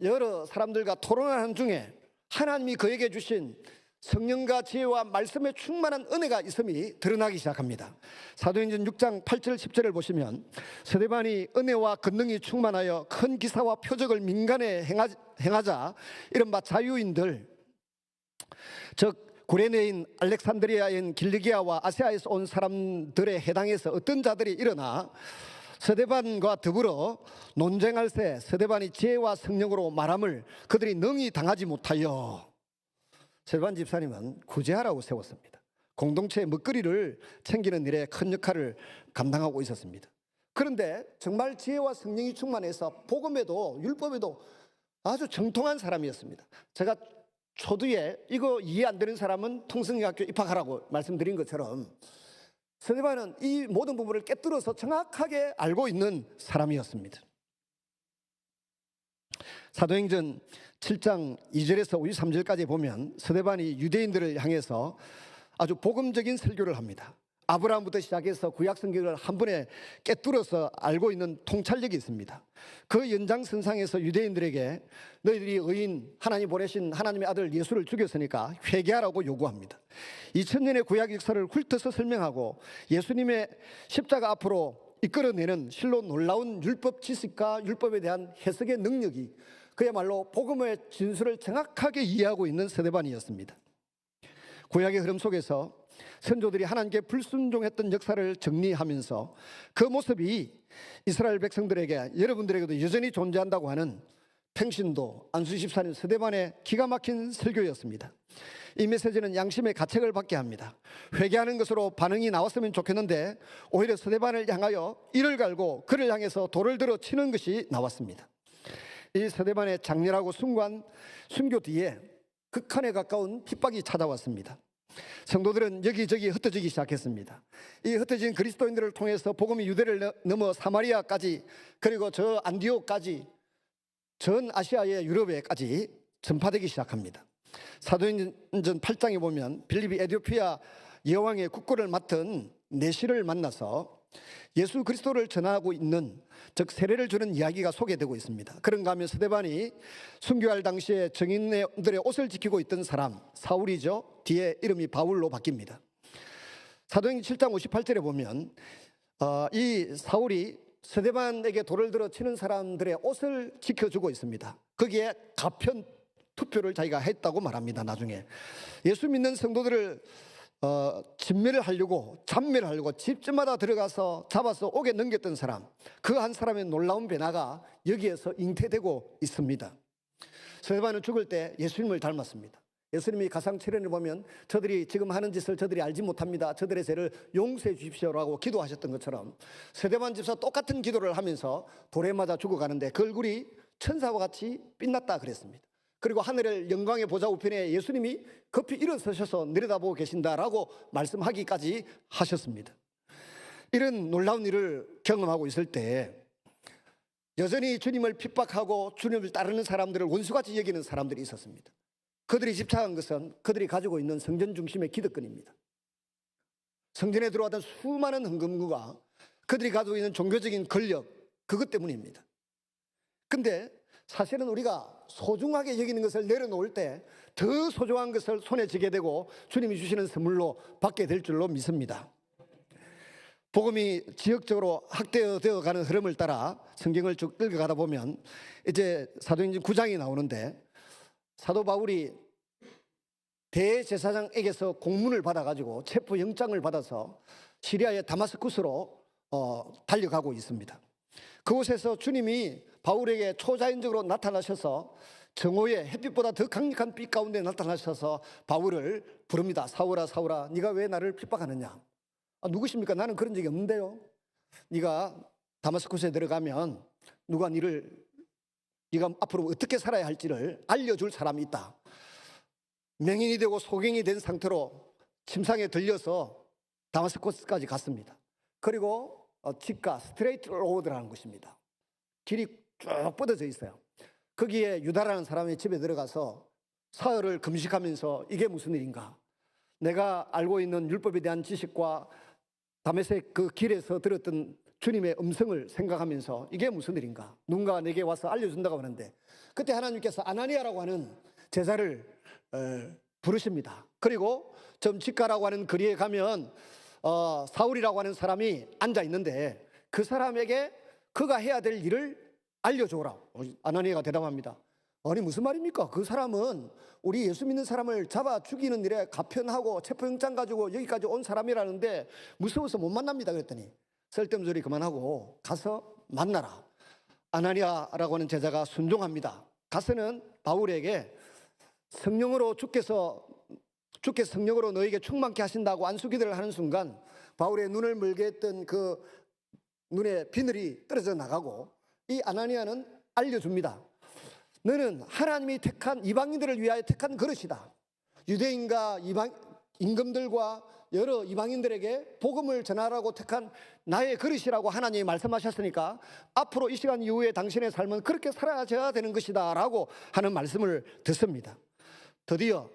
Speaker 1: 여러 사람들과 토론하는 중에 하나님이 그에게 주신 성령과 지혜와 말씀에 충만한 은혜가 있음이 드러나기 시작합니다. 사도행전 6장 8절 10절을 보시면, 스데반이 은혜와 권능이 충만하여 큰 기사와 표적을 민간에 행하자 이른바 자유인들, 즉 구레네인 알렉산드리아인 길리기아와 아시아에서 온 사람들에 해당해서 어떤 자들이 일어나 스데반과 더불어 논쟁할 때 스데반이 지혜와 성령으로 말함을 그들이 능히 당하지 못하여, 스데반 집사님은 구제하라고 세웠습니다. 공동체의 먹거리를 챙기는 일에 큰 역할을 감당하고 있었습니다. 그런데 정말 지혜와 성령이 충만해서 복음에도 율법에도 아주 정통한 사람이었습니다. 제가 초두에 이거 이해 안 되는 사람은 통성학교 입학하라고 말씀드린 것처럼 스데반은 이 모든 부분을 깨뜨려서 정확하게 알고 있는 사람이었습니다. 사도행전 7장 2절에서 53절까지 보면 스데반이 유대인들을 향해서 아주 복음적인 설교를 합니다. 아브라함부터 시작해서 구약 성경을 한 번에 깨뚫어서 알고 있는 통찰력이 있습니다. 그 연장선상에서 유대인들에게 너희들이 의인, 하나님 보내신 하나님의 아들 예수를 죽였으니까 회개하라고 요구합니다. 2000년의 구약 역사를 훑어서 설명하고 예수님의 십자가 앞으로 이끌어내는 실로 놀라운 율법 지식과 율법에 대한 해석의 능력이 그야말로 복음의 진술을 정확하게 이해하고 있는 스데반이었습니다. 구약의 흐름 속에서 선조들이 하나님께 불순종했던 역사를 정리하면서 그 모습이 이스라엘 백성들에게, 여러분들에게도 여전히 존재한다고 하는 평신도 안수14년 서대반의 기가 막힌 설교였습니다. 이 메시지는 양심의 가책을 받게 합니다. 회개하는 것으로 반응이 나왔으면 좋겠는데 오히려 서대반을 향하여 이를 갈고 그를 향해서 돌을 들어 치는 것이 나왔습니다. 이 서대반의 장렬하고 숭고한 순교 뒤에 극한에 가까운 핍박이 찾아왔습니다. 성도들은 여기저기 흩어지기 시작했습니다. 이 흩어진 그리스도인들을 통해서 복음이 유대를 넘어 사마리아까지, 그리고 저 안디옥까지, 전 아시아의 유럽에까지 전파되기 시작합니다. 사도행전 8장에 보면 빌립이 에티오피아 여왕의 국고를 맡은 내시를 만나서 예수 그리스도를 전하고 있는, 즉 세례를 주는 이야기가 소개되고 있습니다. 그런가 하면 스데반이 순교할 당시에 정인들의 옷을 지키고 있던 사람 사울이죠. 뒤에 이름이 바울로 바뀝니다. 사도행전 7장 58절에 보면 이 사울이 스데반에게 돌을 들어 치는 사람들의 옷을 지켜주고 있습니다. 거기에 가편 투표를 자기가 했다고 말합니다. 나중에 예수 믿는 성도들을 진멸을 하려고, 잡멸을 하려고 집집마다 들어가서 잡아서 옥에 넘겼던 사람, 그 한 사람의 놀라운 변화가 여기에서 잉태되고 있습니다. 스데반은 죽을 때 예수님을 닮았습니다. 예수님이 가상칠연을 보면 저들이 지금 하는 짓을 저들이 알지 못합니다, 저들의 죄를 용서해 주십시오라고 기도하셨던 것처럼 스데반 집사 똑같은 기도를 하면서 돌에 맞아 죽어가는데 그 얼굴이 천사와 같이 빛났다 그랬습니다. 그리고 하늘의 영광의 보좌 우편에 예수님이 급히 일어서셔서 내려다보고 계신다라고 말씀하기까지 하셨습니다. 이런 놀라운 일을 경험하고 있을 때 여전히 주님을 핍박하고 주님을 따르는 사람들을 원수같이 여기는 사람들이 있었습니다. 그들이 집착한 것은 그들이 가지고 있는 성전 중심의 기득권입니다. 성전에 들어왔던 수많은 헌금구가 그들이 가지고 있는 종교적인 권력, 그것 때문입니다. 근데 사실은 우리가 소중하게 여기는 것을 내려놓을 때 더 소중한 것을 손에 쥐게 되고 주님이 주시는 선물로 받게 될 줄로 믿습니다. 복음이 지역적으로 확대되어 가는 흐름을 따라 성경을 쭉 읽어가다 보면 이제 사도행전 9장이 나오는데, 사도 바울이 대제사장에게서 공문을 받아가지고 체포영장을 받아서 시리아의 다마스쿠스로 달려가고 있습니다. 그곳에서 주님이 바울에게 초자연적으로 나타나셔서 정오의 햇빛보다 더 강력한 빛 가운데 나타나셔서 바울을 부릅니다. 사울아 사울아, 네가 왜 나를 핍박하느냐? 누구십니까? 나는 그런 적이 없는데요. 네가 다마스쿠스에 들어가면 누가 네가 앞으로 어떻게 살아야 할지를 알려줄 사람이 있다. 맹인이 되고 소경이 된 상태로 침상에 들려서 다마스쿠스까지 갔습니다. 그리고 직가 스트레이트 로드라는 곳입니다. 길이 쭉 뻗어져 있어요. 거기에 유다라는 사람의 집에 들어가서 사흘을 금식하면서 이게 무슨 일인가? 내가 알고 있는 율법에 대한 지식과 다메섹 그 길에서 들었던 주님의 음성을 생각하면서 이게 무슨 일인가? 누군가 내게 와서 알려준다고 하는데, 그때 하나님께서 아나니아라고 하는 제자를 부르십니다. 그리고 좀 직가라고 하는 거리에 가면 사울이라고 하는 사람이 앉아 있는데 그 사람에게 그가 해야 될 일을 알려줘라. 아나니아가 대답합니다. 아니 무슨 말입니까? 그 사람은 우리 예수 믿는 사람을 잡아 죽이는 일에 가편하고 체포영장 가지고 여기까지 온 사람이라는데 무서워서 못 만납니다. 그랬더니 쓸데없는 소리 그만하고 가서 만나라. 아나니아라고 하는 제자가 순종합니다. 가서는 바울에게 성령으로 주께서 성령으로 너에게 충만케 하신다고 안수기도를 하는 순간 바울의 눈을 멀게 했던 그 눈에 비늘이 떨어져 나가고, 이 아나니아는 알려줍니다. 너는 하나님이 택한 이방인들을 위하여 택한 그릇이다. 유대인과 임금들과 여러 이방인들에게 복음을 전하라고 택한 나의 그릇이라고 하나님이 말씀하셨으니까 앞으로 이 시간 이후에 당신의 삶은 그렇게 살아져야 되는 것이다 라고 하는 말씀을 듣습니다. 드디어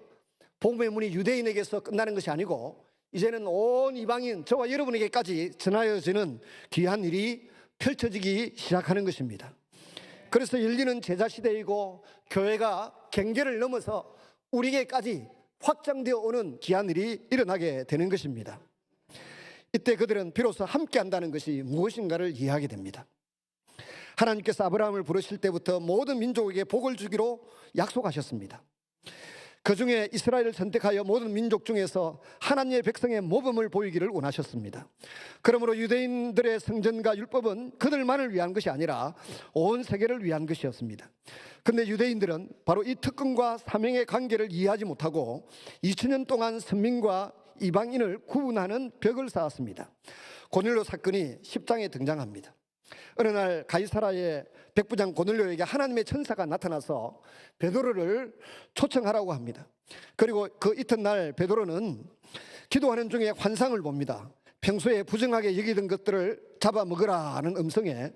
Speaker 1: 복음의 문이 유대인에게서 끝나는 것이 아니고 이제는 온 이방인, 저와 여러분에게까지 전하여지는 귀한 일이 펼쳐지기 시작하는 것입니다. 그래서 열리는 제자시대이고 교회가 경계를 넘어서 우리에게까지 확장되어 오는 귀한 일이 일어나게 되는 것입니다. 이때 그들은 비로소 함께 한다는 것이 무엇인가를 이해하게 됩니다. 하나님께서 아브라함을 부르실 때부터 모든 민족에게 복을 주기로 약속하셨습니다. 그 중에 이스라엘을 선택하여 모든 민족 중에서 하나님의 백성의 모범을 보이기를 원하셨습니다. 그러므로 유대인들의 성전과 율법은 그들만을 위한 것이 아니라 온 세계를 위한 것이었습니다. 그런데 유대인들은 바로 이 특권과 사명의 관계를 이해하지 못하고 2000년 동안 선민과 이방인을 구분하는 벽을 쌓았습니다. 고넬료 사건이 10장에 등장합니다. 어느 날 가이사라의 백부장 고넬료에게 하나님의 천사가 나타나서 베드로를 초청하라고 합니다. 그리고 그 이튿날 베드로는 기도하는 중에 환상을 봅니다. 평소에 부정하게 여기던 것들을 잡아먹으라는 음성에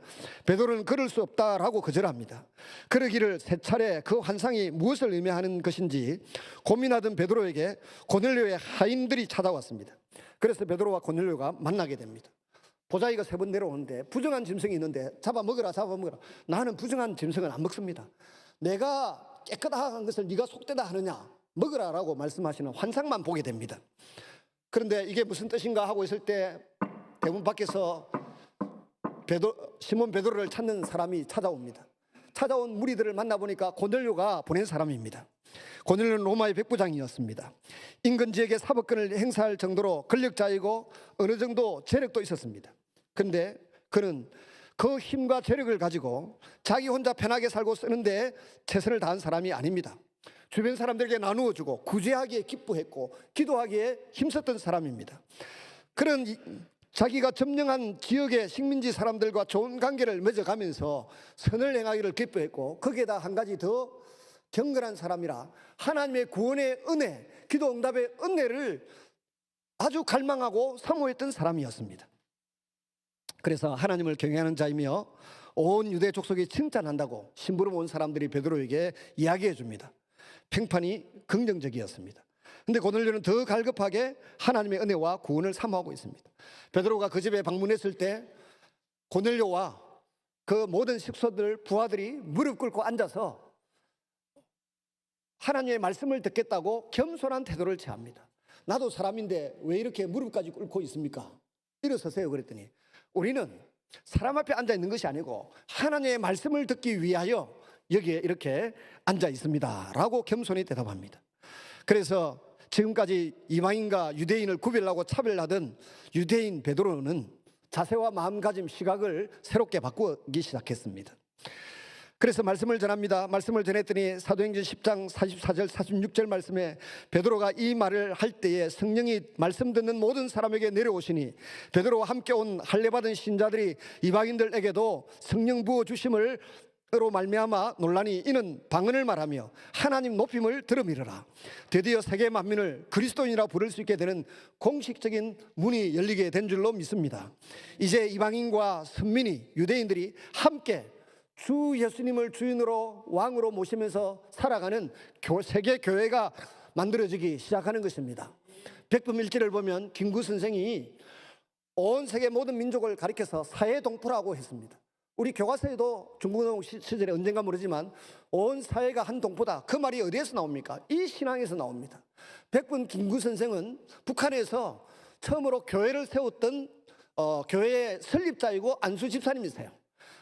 Speaker 1: 베드로는 그럴 수 없다라고 거절합니다. 그러기를 세 차례 그 환상이 무엇을 의미하는 것인지 고민하던 베드로에게 고넬료의 하인들이 찾아왔습니다. 그래서 베드로와 고넬료가 만나게 됩니다. 보자기가 3번 내려오는데 부정한 짐승이 있는데 잡아먹으라. 나는 부정한 짐승을 안 먹습니다. 내가 깨끗한 것을 네가 속되다 하느냐, 먹으라라고 말씀하시는 환상만 보게 됩니다. 그런데 이게 무슨 뜻인가 하고 있을 때 대문 밖에서 시몬 베드로를 찾는 사람이 찾아옵니다. 찾아온 무리들을 만나보니까 고넬료가 보낸 사람입니다. 고넬료는 로마의 백부장이었습니다. 인근 지역의 사법권을 행사할 정도로 권력자이고 어느 정도 재력도 있었습니다. 그런데 그는 그 힘과 재력을 가지고 자기 혼자 편하게 살고 쓰는데 최선을 다한 사람이 아닙니다. 주변 사람들에게 나누어주고 구제하기에 기뻐했고 기도하기에 힘썼던 사람입니다. 그런 자기가 점령한 지역의 식민지 사람들과 좋은 관계를 맺어가면서 선을 행하기를 기뻐했고 거기에다 한 가지 더 경건한 사람이라 하나님의 구원의 은혜, 기도 응답의 은혜를 아주 갈망하고 사모했던 사람이었습니다. 그래서 하나님을 경외하는 자이며 온 유대 족속이 칭찬한다고 심부름 온 사람들이 베드로에게 이야기해 줍니다. 평판이 긍정적이었습니다. 그런데 고넬료는 더 갈급하게 하나님의 은혜와 구원을 사모하고 있습니다. 베드로가 그 집에 방문했을 때 고넬료와 그 모든 식소들, 부하들이 무릎 꿇고 앉아서 하나님의 말씀을 듣겠다고 겸손한 태도를 취합니다. 나도 사람인데 왜 이렇게 무릎까지 꿇고 있습니까? 일어서세요. 그랬더니 우리는 사람 앞에 앉아 있는 것이 아니고 하나님의 말씀을 듣기 위하여 여기에 이렇게 앉아 있습니다 라고 겸손히 대답합니다. 그래서 지금까지 이방인과 유대인을 구별하고 차별하던 유대인 베드로는 자세와 마음가짐, 시각을 새롭게 바꾸기 시작했습니다. 그래서 말씀을 전합니다. 말씀을 전했더니 사도행전 10장 44절 46절 말씀에 베드로가 이 말을 할 때에 성령이 말씀 듣는 모든 사람에게 내려오시니 베드로와 함께 온 할례받은 신자들이 이방인들에게도 성령 부어주심을 로 말미암아 논란이 이는 방언을 말하며 하나님 높임을 들음이르라. 드디어 세계 만민을 그리스도인이라 부를 수 있게 되는 공식적인 문이 열리게 된 줄로 믿습니다. 이제 이방인과 선민이 유대인들이 함께 주 예수님을 주인으로 왕으로 모시면서 살아가는 세계 교회가 만들어지기 시작하는 것입니다. 백범일지를 보면 김구 선생이 온 세계 모든 민족을 가리켜서 사회동포라고 했습니다. 우리 교과서에도 중국노동 시절에 언젠가 모르지만 온 사회가 한 동포다. 그 말이 어디에서 나옵니까? 이 신앙에서 나옵니다. 백분 김구 선생은 북한에서 처음으로 교회를 세웠던 교회의 설립자이고 안수 집사님이세요.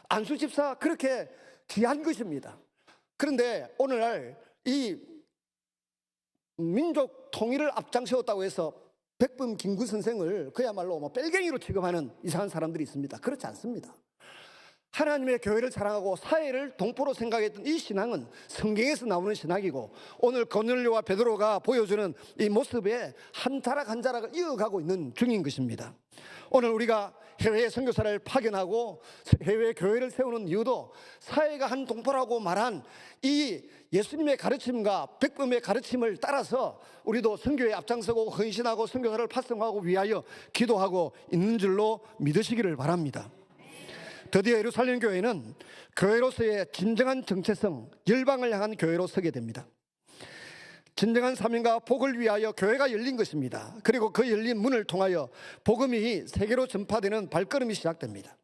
Speaker 1: 안수 집사 그렇게 귀한 것입니다. 그런데 오늘날 이 민족 통일을 앞장세웠다고 해서 백분 김구 선생을 그야말로 뺄갱이로 취급하는 이상한 사람들이 있습니다. 그렇지 않습니다. 하나님의 교회를 사랑하고 사회를 동포로 생각했던 이 신앙은 성경에서 나오는 신학이고 오늘 고넬료와 베드로가 보여주는 이 모습에 한 자락 한 자락을 이어가고 있는 중인 것입니다. 오늘 우리가 해외 선교사를 파견하고 해외 교회를 세우는 이유도 사회가 한 동포라고 말한 이 예수님의 가르침과 백범의 가르침을 따라서 우리도 선교에 앞장서고 헌신하고 선교사를 파송하고 위하여 기도하고 있는 줄로 믿으시기를 바랍니다. 드디어 예루살렘 교회는 교회로서의 진정한 정체성, 열방을 향한 교회로 서게 됩니다. 진정한 사명과 복을 위하여 교회가 열린 것입니다. 그리고 그 열린 문을 통하여 복음이 세계로 전파되는 발걸음이 시작됩니다.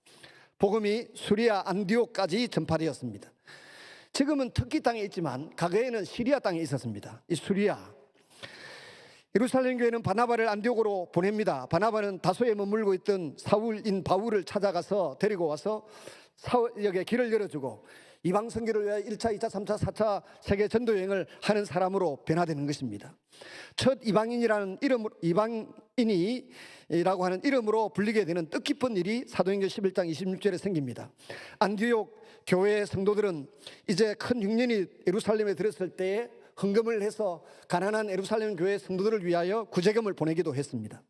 Speaker 1: 복음이 수리아 안디옥까지 전파되었습니다. 지금은 터키 땅에 있지만 과거에는 시리아 땅에 있었습니다. 이 수리아 예루살렘 교회는 바나바를 안디옥으로 보냅니다. 바나바는 다소에 머물고 있던 사울인 바울을 찾아가서 데리고 와서 사역에 길을 열어주고 이방 선교를 위해 1차, 2차, 3차, 4차 세계 전도 여행을 하는 사람으로 변화되는 것입니다. 첫 이방인이라는 이방인이라고 하는 이름으로 불리게 되는 뜻깊은 일이 사도행전 11장 26절에 생깁니다. 안디옥 교회의 성도들은 이제 큰 흉년이 예루살렘에 들었을 때에 헌금을 해서 가난한 예루살렘 교회 성도들을 위하여 구제금을 보내기도 했습니다.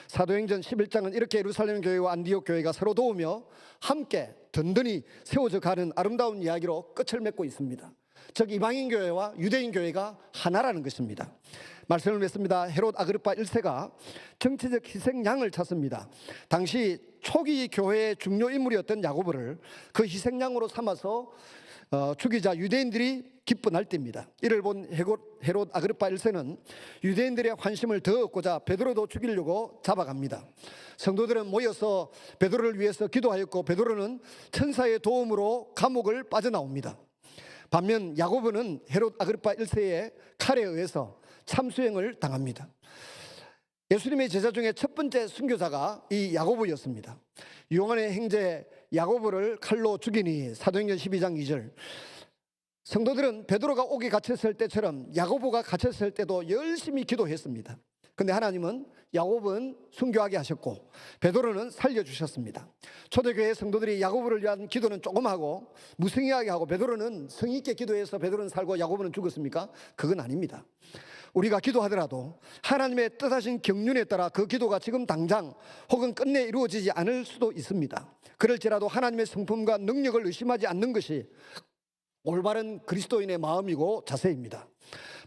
Speaker 1: 사도행전 11장은 이렇게 예루살렘 교회와 안디옥 교회가 서로 도우며 함께 든든히 세워져 가는 아름다운 이야기로 끝을 맺고 있습니다. 즉 이방인 교회와 유대인 교회가 하나라는 것입니다. 말씀을 맺습니다. 헤롯 아그리파 1세가 정치적 희생양을 찾습니다. 당시 초기 교회의 중요 인물이었던 야고보를 그 희생양으로 삼아서 죽이자 유대인들이 기뻐할 때입니다. 이를 본 헤롯 아그리파 1세는 유대인들의 환심을 더 얻고자 베드로도 죽이려고 잡아갑니다. 성도들은 모여서 베드로를 위해서 기도하였고 베드로는 천사의 도움으로 감옥을 빠져나옵니다. 반면 야고보는 헤롯 아그리파 1세의 칼에 의해서 참수형을 당합니다. 예수님의 제자 중에 첫 번째 순교자가 이 야고보였습니다. 요한의 형제 야고보를 칼로 죽이니 사도행전 12장 2절. 성도들은 베드로가 옥에 갇혔을 때처럼 야고보가 갇혔을 때도 열심히 기도했습니다. 그런데 하나님은 야고보는 순교하게 하셨고 베드로는 살려주셨습니다. 초대교회 성도들이 야고보를 위한 기도는 조금 하고 무성의하게 하고 베드로는 성의 있게 기도해서 베드로는 살고 야고보는 죽었습니까? 그건 아닙니다. 우리가 기도하더라도 하나님의 뜻하신 경륜에 따라 그 기도가 지금 당장 혹은 끝내 이루어지지 않을 수도 있습니다. 그럴지라도 하나님의 성품과 능력을 의심하지 않는 것이 올바른 그리스도인의 마음이고 자세입니다.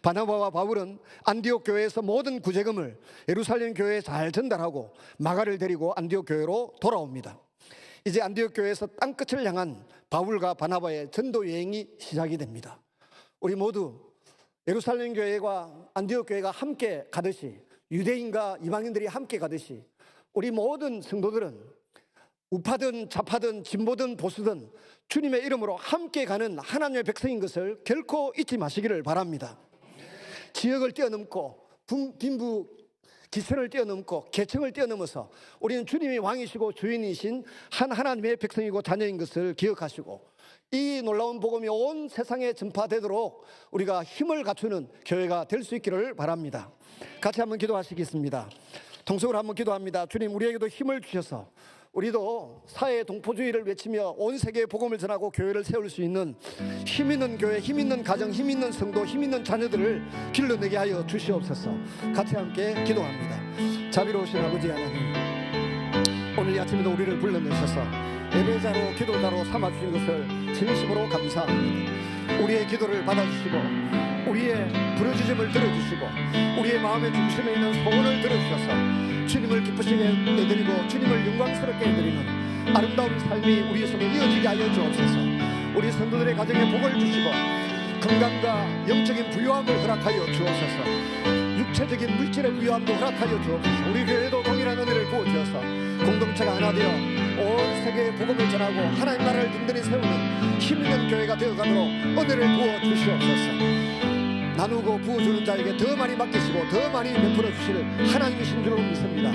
Speaker 1: 바나바와 바울은 안디옥 교회에서 모든 구제금을 예루살렘 교회에 잘 전달하고 마가를 데리고 안디옥 교회로 돌아옵니다. 이제 안디옥 교회에서 땅끝을 향한 바울과 바나바의 전도 여행이 시작이 됩니다. 우리 모두 예루살렘 교회와 안디옥 교회가 함께 가듯이 유대인과 이방인들이 함께 가듯이 우리 모든 성도들은 우파든 좌파든 진보든 보수든 주님의 이름으로 함께 가는 하나님의 백성인 것을 결코 잊지 마시기를 바랍니다. 지역을 뛰어넘고 빈부 기선을 뛰어넘고 계층을 뛰어넘어서 우리는 주님이 왕이시고 주인이신 한 하나님의 백성이고 자녀인 것을 기억하시고 이 놀라운 복음이 온 세상에 전파되도록 우리가 힘을 갖추는 교회가 될 수 있기를 바랍니다. 같이 한번 기도하시겠습니다. 통성으로 한번 기도합니다. 주님, 우리에게도 힘을 주셔서 우리도 사회 동포주의를 외치며 온 세계에 복음을 전하고 교회를 세울 수 있는 힘 있는 교회, 힘 있는 가정, 힘 있는 성도, 힘 있는 자녀들을 길러내게 하여 주시옵소서. 같이 함께 기도합니다. 자비로우신 아버지 하나님, 오늘 이 아침에도 우리를 불러내셔서 예배자로 기도자로 삼아주신 것을 진심으로 감사합니다. 우리의 기도를 받아주시고 우리의 부르짖음을 들어주시고 우리의 마음의 중심에 있는 소원을 들어주셔서 주님을 기쁘시게 해드리고 주님을 영광스럽게 해드리는 아름다운 삶이 우리 속에 이어지게 하여 주옵소서. 우리 성도들의 가정에 복을 주시고 건강과 영적인 부유함을 허락하여 주옵소서. 육체적인 물질의 부유함도 허락하여 주옵소서. 우리 교회도 동일한 은혜를 부어주셔서 공동체가 하나 되어 온 세계에 복음을 전하고 하나님 나라를 든든히 세우는 힘있는 교회가 되어가도록 은혜를 부어주시옵소서. 나누고 부어주는 자에게 더 많이 맡기시고 더 많이 베풀어 주실 하나님이신 줄로 믿습니다.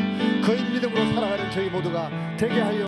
Speaker 1: 그인 믿음으로 살아가는 저희 모두가 되게 하여